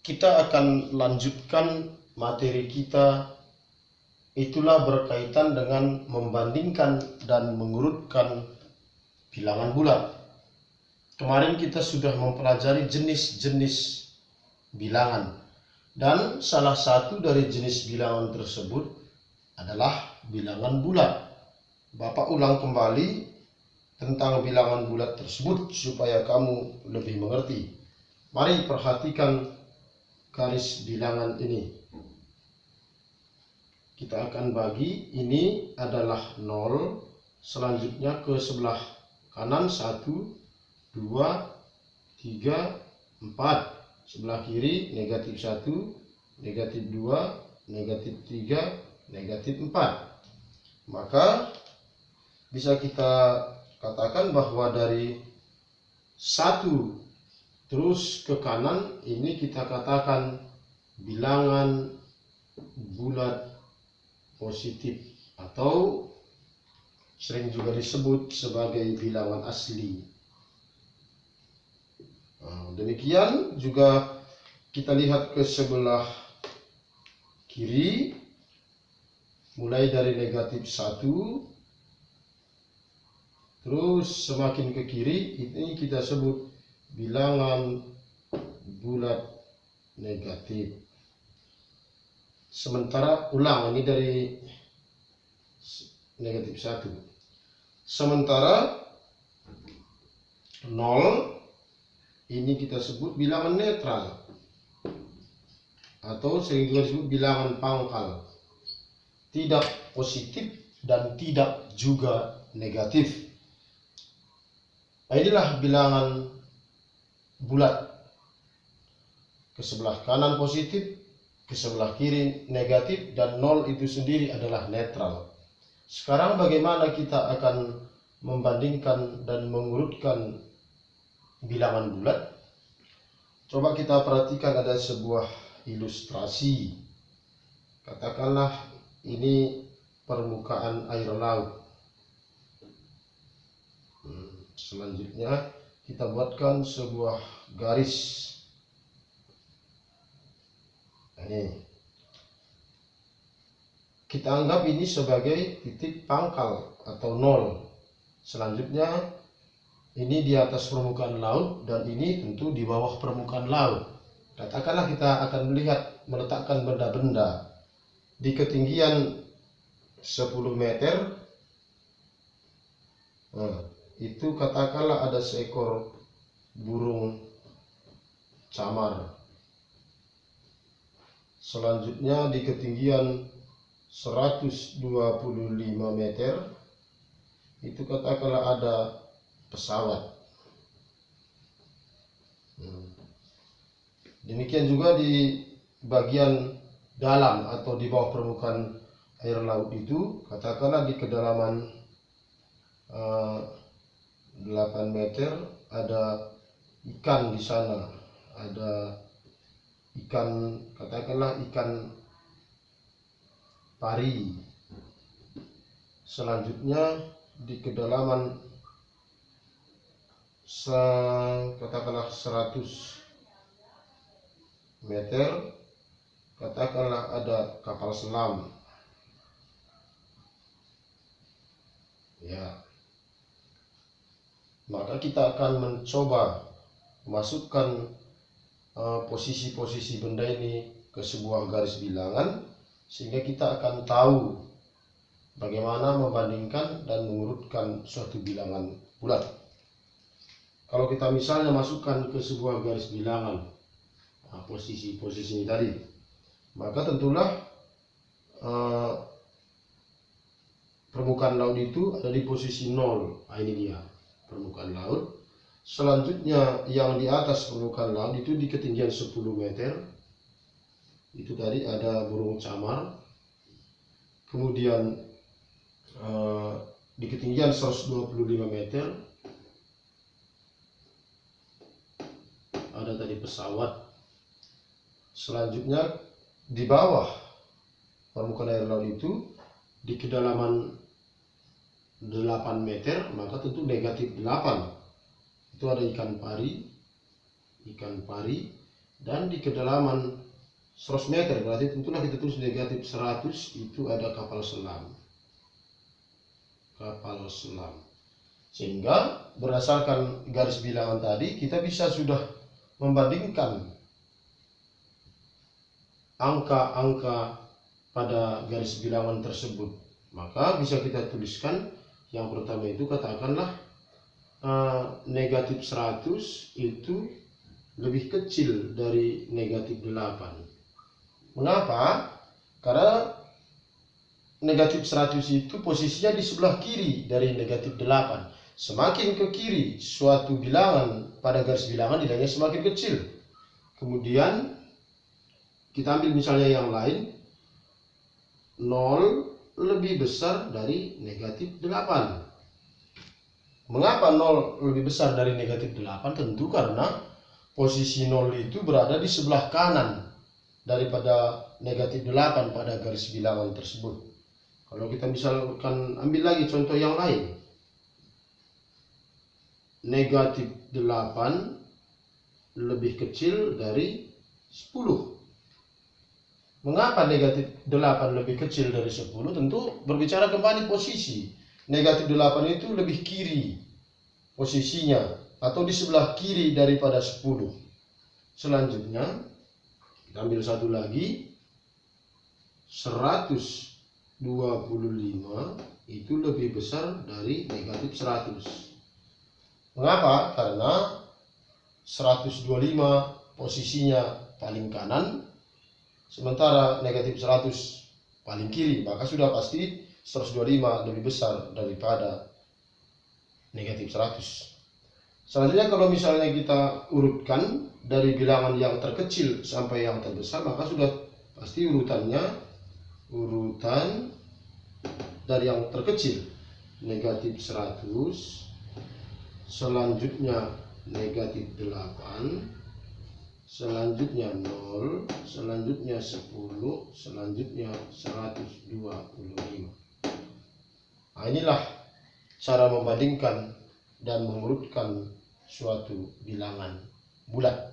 kita akan lanjutkan materi kita, itulah berkaitan dengan membandingkan dan mengurutkan bilangan bulat. Kemarin kita sudah mempelajari jenis-jenis bilangan, dan salah satu dari jenis bilangan tersebut adalah bilangan bulat. Bapak ulang kembali tentang bilangan bulat tersebut supaya kamu lebih mengerti. Mari perhatikan garis bilangan ini. Kita akan bagi, ini adalah 0, selanjutnya ke sebelah kanan 1, 2, 3, 4, sebelah kiri negatif 1, negatif 2, negatif 3, negatif 4. Maka bisa kita katakan bahwa dari 1 terus ke kanan ini kita katakan bilangan bulat positif, atau sering juga disebut sebagai bilangan asli. Demikian juga kita lihat ke sebelah kiri, mulai dari negatif 1 terus semakin ke kiri, ini kita sebut bilangan bulat negatif. Sementara ulang, ini dari negatif 1. Sementara 0 ini kita sebut bilangan netral, atau sering juga disebut bilangan pangkal, tidak positif dan tidak juga negatif. Nah, inilah bilangan bulat. Ke sebelah kanan positif, ke sebelah kiri negatif, dan 0 itu sendiri adalah netral. Sekarang bagaimana kita akan membandingkan dan mengurutkan bilangan bulat? Coba kita perhatikan, ada sebuah ilustrasi. Katakanlah ini permukaan air laut. Selanjutnya kita buatkan sebuah garis. Ini kita anggap ini sebagai titik pangkal atau 0. Selanjutnya ini di atas permukaan laut, dan ini tentu di bawah permukaan laut. Katakanlah kita akan meletakkan benda-benda di ketinggian 10 meter. Itu katakanlah ada seekor burung camar. Selanjutnya di ketinggian 125 meter, itu katakanlah ada pesawat. Demikian juga di bagian dalam atau di bawah permukaan air laut itu, katakanlah di kedalaman 8 meter ada ikan di sana, ada ikan, katakanlah ikan pari. Selanjutnya di kedalaman katakanlah 100 meter, katakanlah ada kapal selam. Ya, maka kita akan mencoba masukkan posisi-posisi benda ini ke sebuah garis bilangan, sehingga kita akan tahu bagaimana membandingkan dan mengurutkan suatu bilangan bulat. Kalau kita misalnya masukkan ke sebuah garis bilangan posisi-posisi ini tadi, maka tentulah permukaan laut itu ada di posisi 0. Ini dia permukaan laut. Selanjutnya yang di atas permukaan laut itu di ketinggian 10 meter, itu tadi ada burung camar. Kemudian di ketinggian 125 meter ada tadi pesawat. Selanjutnya di bawah permukaan air laut itu di kedalaman 8 meter, maka tentu negatif 8. Itu ada ikan pari. dan di kedalaman 100 meter, berarti tentulah kita tulis negatif 100 itu ada kapal selam. Sehingga berdasarkan garis bilangan tadi kita bisa sudah membandingkan angka-angka pada garis bilangan tersebut. Maka bisa kita tuliskan yang pertama itu katakanlah negatif 100 itu lebih kecil dari negatif 8. Mengapa? Karena negatif 100 itu posisinya di sebelah kiri dari negatif 8. Semakin ke kiri suatu bilangan pada garis bilangan nilainya semakin kecil. Kemudian kita ambil misalnya yang lain, 0 lebih besar dari negatif 8. Mengapa 0 lebih besar dari negatif 8? Tentu karena posisi 0 itu berada di sebelah kanan daripada negatif 8 pada garis bilangan tersebut. Kalau kita misalkan ambil lagi contoh yang lain, negatif 8 lebih kecil dari 10. Mengapa negatif 8 lebih kecil dari 10? Tentu berbicara kembali posisi. Negatif 8 itu lebih kiri posisinya, atau di sebelah kiri daripada 10. Selanjutnya kita ambil satu lagi, 125 itu lebih besar dari negatif 100. Mengapa? Karena 125 posisinya paling kanan, sementara negatif 100 paling kiri, maka sudah pasti 125 lebih besar daripada negatif 100. Selanjutnya kalau misalnya kita urutkan dari bilangan yang terkecil sampai yang terbesar, maka sudah pasti urutan dari yang terkecil negatif 100, selanjutnya negatif 8, selanjutnya 0, selanjutnya 10, selanjutnya 125. Nah, inilah cara membandingkan dan mengurutkan suatu bilangan bulat.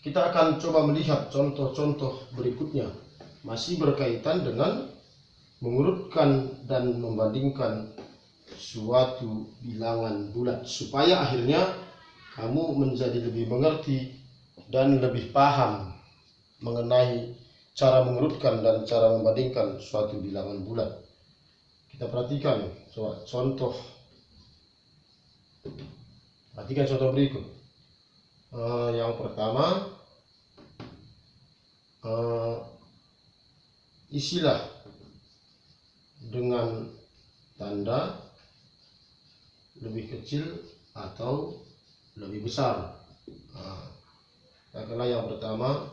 Kita akan coba melihat contoh-contoh berikutnya, masih berkaitan dengan mengurutkan dan membandingkan suatu bilangan bulat, supaya akhirnya kamu menjadi lebih mengerti dan lebih paham mengenai cara mengurutkan dan cara membandingkan suatu bilangan bulat. Kita perhatikan contoh berikut. Yang pertama, isilah dengan tanda lebih kecil atau lebih besar. Katakanlah yang pertama,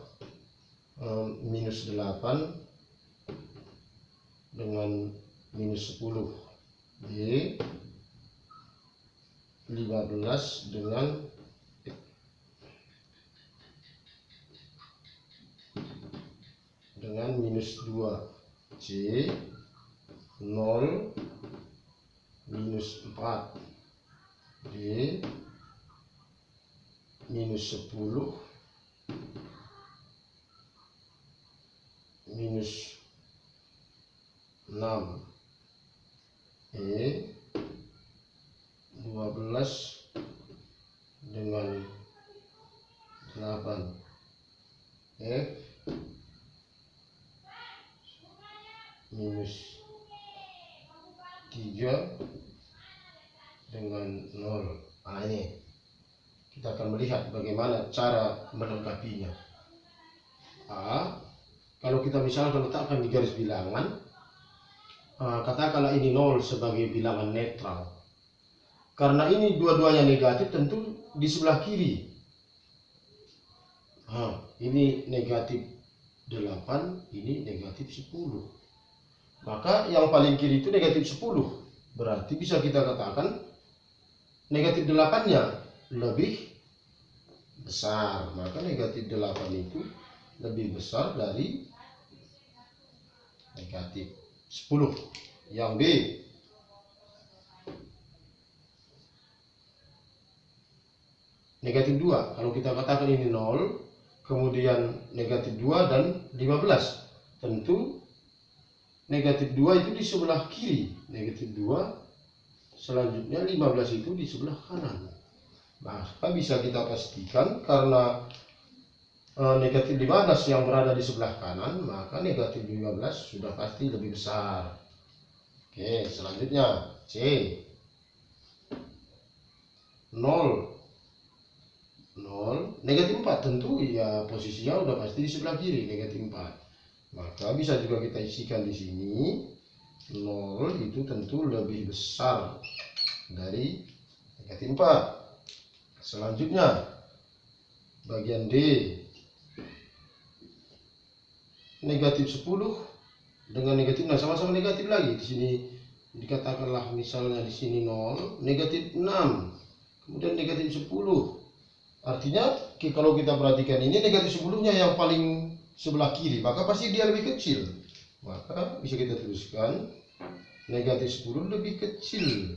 minus 8 dengan minus 10, B 15 dengan minus 2, C 0 minus 4, D minus 10 minus 6, E 12 dengan 8, F minus 3 dengan 0. Nah, ini kita akan melihat bagaimana cara melengkapinya. Kalau kita misalkan letakkan di garis bilangan, katakanlah ini 0 sebagai bilangan netral. Karena ini dua-duanya negatif, tentu di sebelah kiri. Ini negatif 8, ini negatif 10. Maka yang paling kiri itu negatif 10. Berarti bisa kita katakan negatif 8-nya lebih besar. Maka negatif 8 itu lebih besar dari negatif 10. Yang B, negatif 2. Kalau kita katakan ini 0, kemudian negatif 2 dan 15. Tentu negatif 2 itu di sebelah kiri, negatif 2, selanjutnya 15 itu di sebelah kanan. Maka bisa kita pastikan karena negatif 15 yang berada di sebelah kanan, maka negatif 15 sudah pasti lebih besar. Oke, selanjutnya C. 0. Negatif 4 tentu ya posisinya udah pasti di sebelah kiri, negatif 4. Maka bisa juga kita isikan di sini 0 itu tentu lebih besar dari negatif 4. Selanjutnya bagian D. Negatif 10 dengan negatif 6 sama-sama negatif lagi. Di sini dikatakanlah misalnya di sini 0, negatif 6, kemudian negatif 10. Artinya kalau kita perhatikan ini negatif 10-nya yang paling sebelah kiri, maka pasti dia lebih kecil. Maka bisa kita tuliskan negatif 10 lebih kecil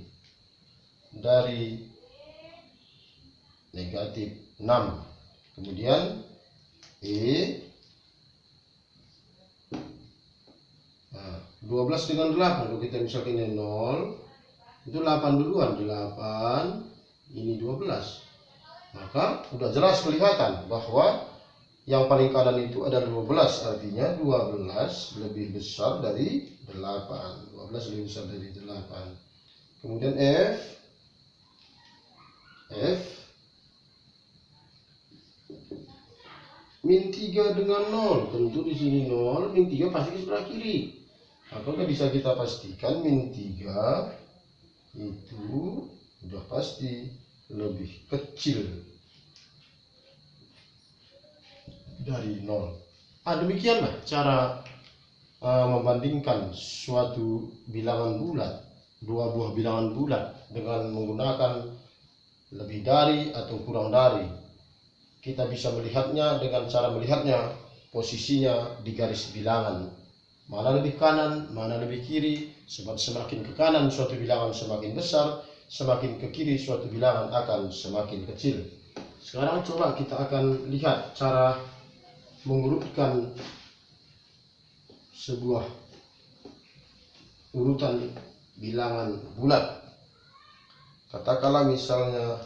dari negatif 6. Kemudian E. 12 dengan 8, kalau kita misalkan ini 0, itu 8 duluan, 8, ini 12. Maka sudah jelas kelihatan bahwa yang paling kanan itu adalah 12, artinya 12 lebih besar dari 8. 12 lebih besar dari 8. Kemudian F. Min 3 dengan 0, tentu di sini 0, min 3 pasti ke sebelah kiri. Maka bisa kita pastikan min 3 itu sudah pasti lebih kecil dari 0. Demikianlah cara membandingkan suatu bilangan bulat, dua buah bilangan bulat dengan menggunakan lebih dari atau kurang dari. Kita bisa melihatnya dengan cara melihatnya posisinya di garis bilangan. Mana lebih kanan, mana lebih kiri. Sebab semakin ke kanan suatu bilangan semakin besar, semakin ke kiri suatu bilangan akan semakin kecil. Sekarang coba kita akan lihat cara mengurutkan sebuah urutan bilangan bulat. Katakanlah misalnya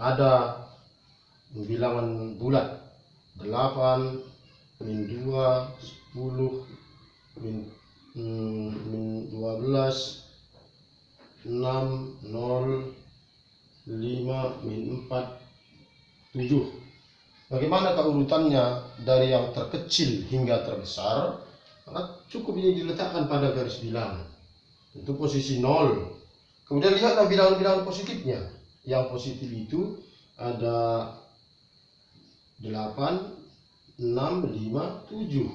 ada bilangan bulat 8, min 2, 10, min 12, 6, 0, 5, min 4, 7. Bagaimana urutannya dari yang terkecil hingga terbesar? Maka cukup ini diletakkan pada garis bilangan. Itu posisi 0. Kemudian lihatlah bilangan-bilangan positifnya. Yang positif itu ada 8, 6, 5, 7.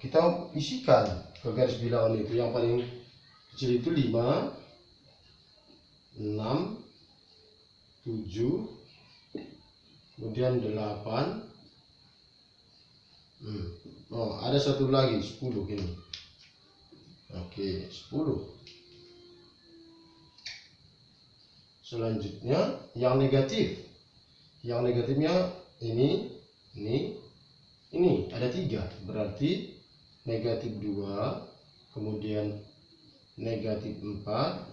Kita isikan ke garis bilangan itu. Yang paling kecil itu 5, 6, 7, kemudian 8. Ada satu lagi 10 ini. Oke, 10. Selanjutnya yang negatif. Yang negatifnya ini ada 3. Berarti negatif 2, kemudian negatif 4,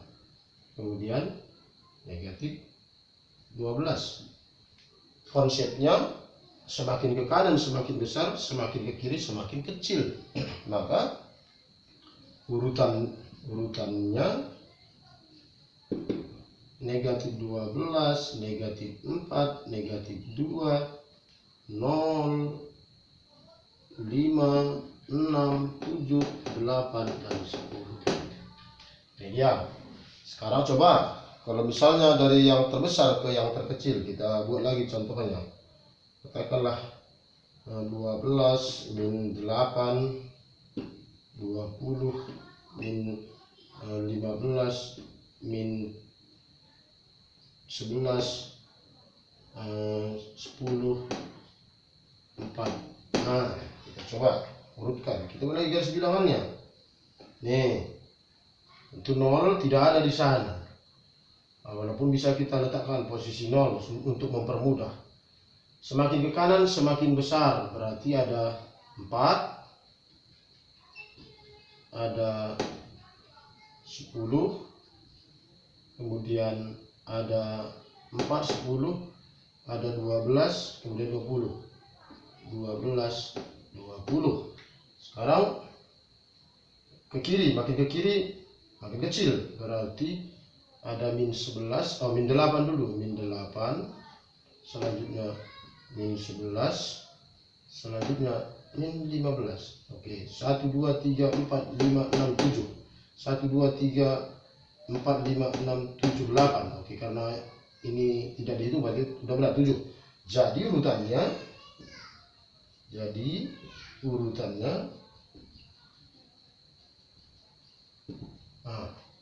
kemudian negatif 12. Konsepnya semakin ke kanan semakin besar, semakin ke kiri semakin kecil. Maka urutannya negatif 12, negatif 4, negatif 2, 0, 5, 6, 7, 8, dan 10. Ya, sekarang coba kalau misalnya dari yang terbesar ke yang terkecil, kita buat lagi contohnya. Katakanlah 12 min 8, 20 min 15 min 11, 10, 4. Nah, kita coba urutkan. Kita mulai garis bilangannya. Nih, untuk 0 tidak ada di sana. Walaupun bisa kita letakkan posisi 0 untuk mempermudah. Semakin ke kanan semakin besar, berarti ada 4, ada 10, kemudian ada 4, 10, ada 12, kemudian 20. 12, 20. Sekarang ke kiri, makin ke kiri makin kecil, berarti ada min 11, min 8 dulu, min 8, selanjutnya min 11, selanjutnya min 15. Oke, 1, 2, 3, 4, 5, 6, 7. 1, 2, 3, 4, 5, 6, 7, 8. Oke, karena ini tidak dihitung berarti sudah benar 7. Jadi urutannya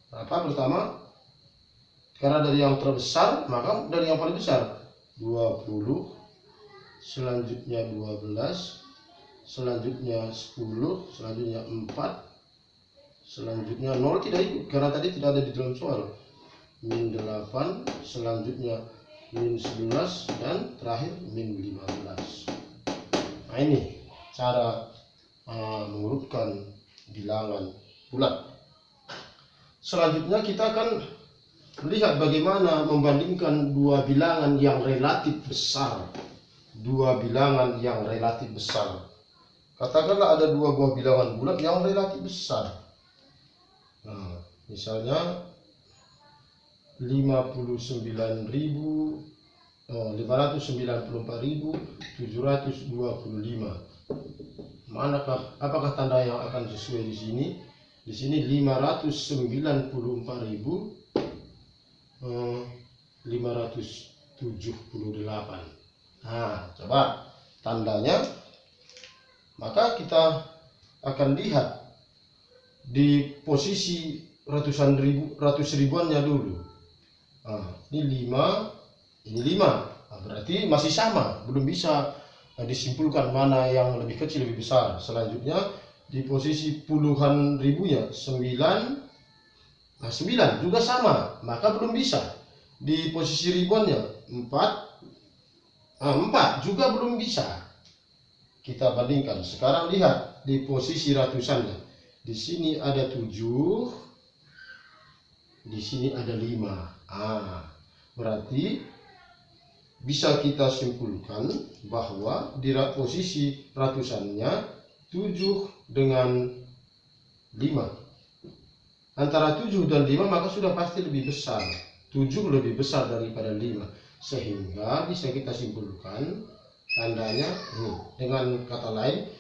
apa pertama, karena dari yang terbesar maka dari yang paling besar 20, selanjutnya 12, selanjutnya 10, selanjutnya 4, selanjutnya 0 tidak ikut karena tadi tidak ada di dalam soal, min 8, selanjutnya min 11, dan terakhir min 15. Nah, ini cara mengurutkan bilangan bulat. Selanjutnya kita akan melihat bagaimana membandingkan dua bilangan yang relatif besar. Dua bilangan yang relatif besar. Katakanlah ada dua buah bilangan bulat yang relatif besar. Nah, misalnya 594.725. Apakah tanda yang akan sesuai di sini? Di sini 594.578. Nah, coba tandanya. Maka kita akan lihat di posisi ratus ribuannya dulu. Nah, ini 5, ini 5. Nah, berarti masih sama, belum bisa disimpulkan mana yang lebih kecil lebih besar. Selanjutnya di posisi puluhan ribunya 9. Nah, 9 juga sama, maka belum bisa. Di posisi ribuannya 4 juga belum bisa. Kita bandingkan. Sekarang lihat di posisi ratusannya. Di sini ada 7, di sini ada 5. Berarti bisa kita simpulkan bahwa di posisi ratusannya 7 dengan 5. Antara 7 dan 5 maka sudah pasti lebih besar. 7 lebih besar daripada 5. Sehingga bisa kita simpulkan tandanya ini. Dengan kata lain,